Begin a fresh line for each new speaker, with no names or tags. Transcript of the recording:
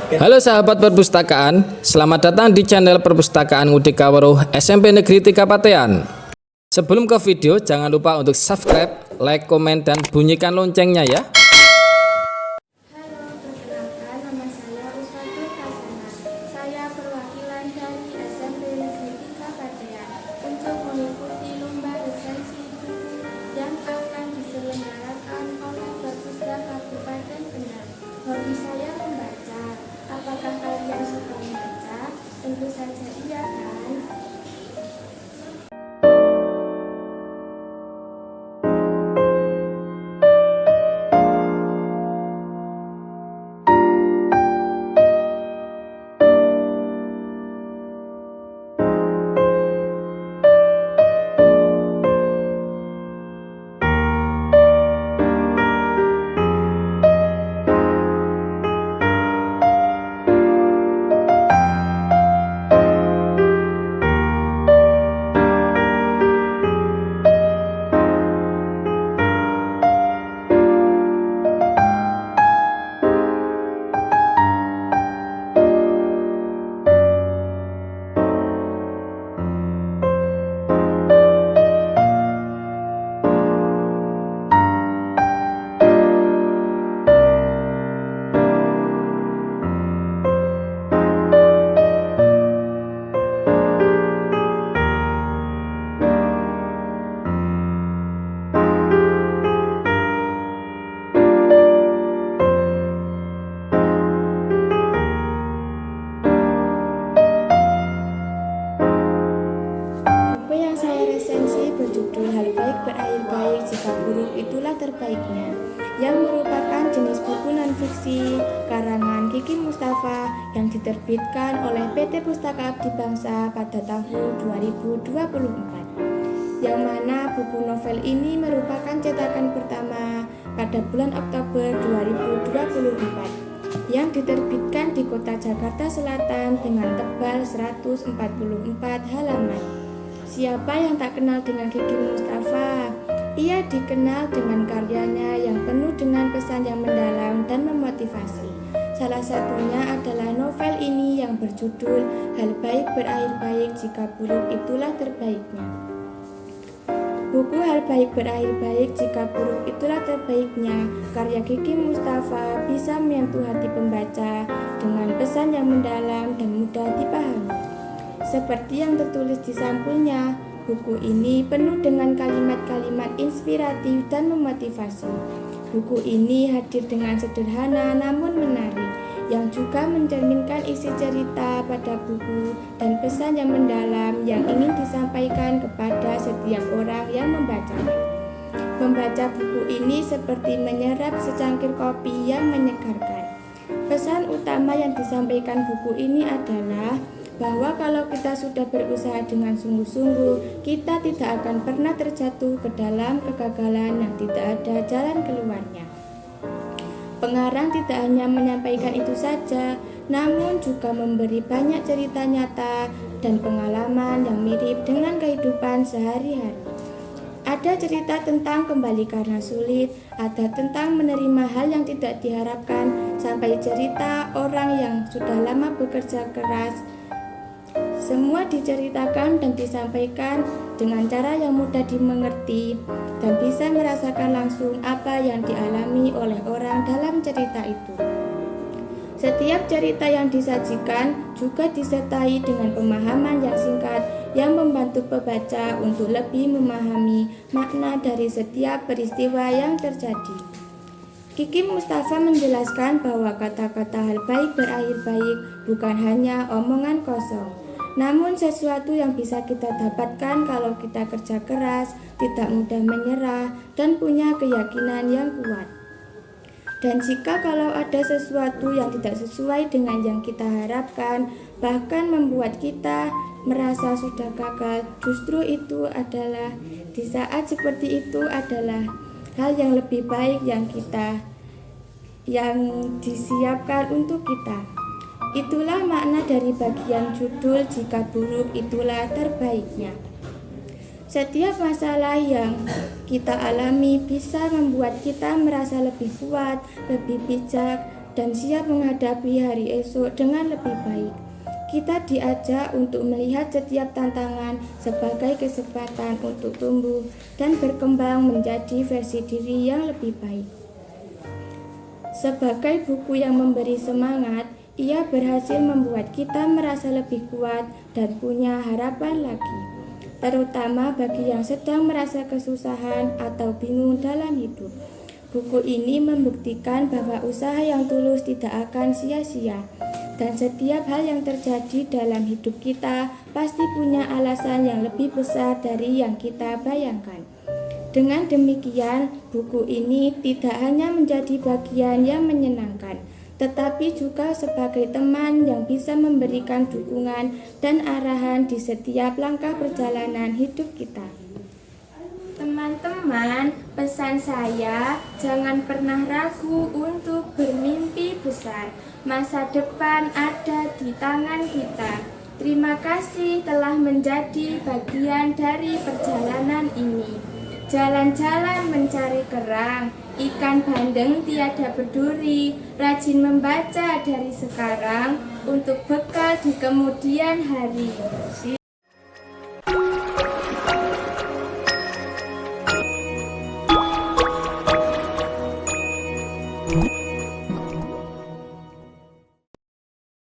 Halo sahabat perpustakaan, selamat datang di channel Perpustakaan Ngudi Kaweruh SMP Negeri 3 Patean. Sebelum ke video, jangan lupa untuk subscribe, like, komen, dan bunyikan loncengnya ya.
Halo, perkenalkan nama saya Uswatun Kasana. Saya perwakilan dari SMP Negeri 3 Patean untuk mengikuti lomba resensi buku yang akan diselenggarakan oleh Perpustaka Kabupaten Kendal. Hobi saya membaca. Apakah kalian suka membaca? Tentu saja iya kan? Buku yang saya resensi berjudul Hal Baik Berakhir Baik Jika Buruk Itulah Terbaiknya, yang merupakan jenis buku non-fiksi karangan Kiki Mustafa yang diterbitkan oleh PT Pustaka Abdi Bangsa pada tahun 2024. Yang mana buku novel ini merupakan cetakan pertama pada bulan Oktober 2024 yang diterbitkan di kota Jakarta Selatan dengan tebal 144 halaman. Siapa yang tak kenal dengan Kiki Mustafa? Ia dikenal dengan karyanya yang penuh dengan pesan yang mendalam dan memotivasi. Salah satunya adalah novel ini yang berjudul Hal Baik Berakhir Baik Jika Buruk Itulah Terbaiknya. Buku Hal Baik Berakhir Baik Jika Buruk Itulah Terbaiknya karya Kiki Mustafa bisa menyentuh hati pembaca dengan pesan yang mendalam dan mudah dipahami. Seperti yang tertulis di sampulnya, buku ini penuh dengan kalimat-kalimat inspiratif dan memotivasi. Buku ini hadir dengan sederhana namun menarik, yang juga mencerminkan isi cerita pada buku dan pesan yang mendalam yang ingin disampaikan kepada setiap orang yang membacanya. Membaca buku ini seperti menyerap secangkir kopi yang menyegarkan. Pesan utama yang disampaikan buku ini adalah bahwa kalau kita sudah berusaha dengan sungguh-sungguh, kita tidak akan pernah terjatuh ke dalam kegagalan yang tidak ada jalan keluarnya. Pengarang tidak hanya menyampaikan itu saja, namun juga memberi banyak cerita nyata dan pengalaman yang mirip dengan kehidupan sehari-hari. Ada cerita tentang kembali karena sulit, ada tentang menerima hal yang tidak diharapkan, sampai cerita orang yang sudah lama bekerja keras. Semua diceritakan dan disampaikan dengan cara yang mudah dimengerti dan bisa merasakan langsung apa yang dialami oleh orang dalam cerita itu. Setiap cerita yang disajikan juga disertai dengan pemahaman yang singkat yang membantu pembaca untuk lebih memahami makna dari setiap peristiwa yang terjadi. Kiki Mustafa menjelaskan bahwa kata-kata hal baik berakhir baik bukan hanya omongan kosong, namun sesuatu yang bisa kita dapatkan kalau kita kerja keras, tidak mudah menyerah, dan punya keyakinan yang kuat. Dan jika kalau ada sesuatu yang tidak sesuai dengan yang kita harapkan, bahkan membuat kita merasa sudah gagal, justru itu adalah di saat seperti itu adalah hal yang lebih baik yang disiapkan untuk kita. Itulah makna dari bagian judul Jika Buruk Itulah Terbaiknya. Setiap masalah yang kita alami bisa membuat kita merasa lebih kuat, lebih bijak, dan siap menghadapi hari esok dengan lebih baik. Kita diajak untuk melihat setiap tantangan sebagai kesempatan untuk tumbuh dan berkembang menjadi versi diri yang lebih baik. Sebagai buku yang memberi semangat, ia berhasil membuat kita merasa lebih kuat dan punya harapan lagi, terutama bagi yang sedang merasa kesusahan atau bingung dalam hidup. Buku ini membuktikan bahwa usaha yang tulus tidak akan sia-sia, dan setiap hal yang terjadi dalam hidup kita pasti punya alasan yang lebih besar dari yang kita bayangkan. Dengan demikian, buku ini tidak hanya menjadi bagian yang menyenangkan, tetapi juga sebagai teman yang bisa memberikan dukungan dan arahan di setiap langkah perjalanan hidup kita. Teman-teman, pesan saya, jangan pernah ragu untuk bermimpi besar. Masa depan ada di tangan kita. Terima kasih telah menjadi bagian dari perjalanan ini. Jalan-jalan mencari kerang, ikan bandeng tiada berduri, rajin membaca dari sekarang untuk bekal di kemudian hari.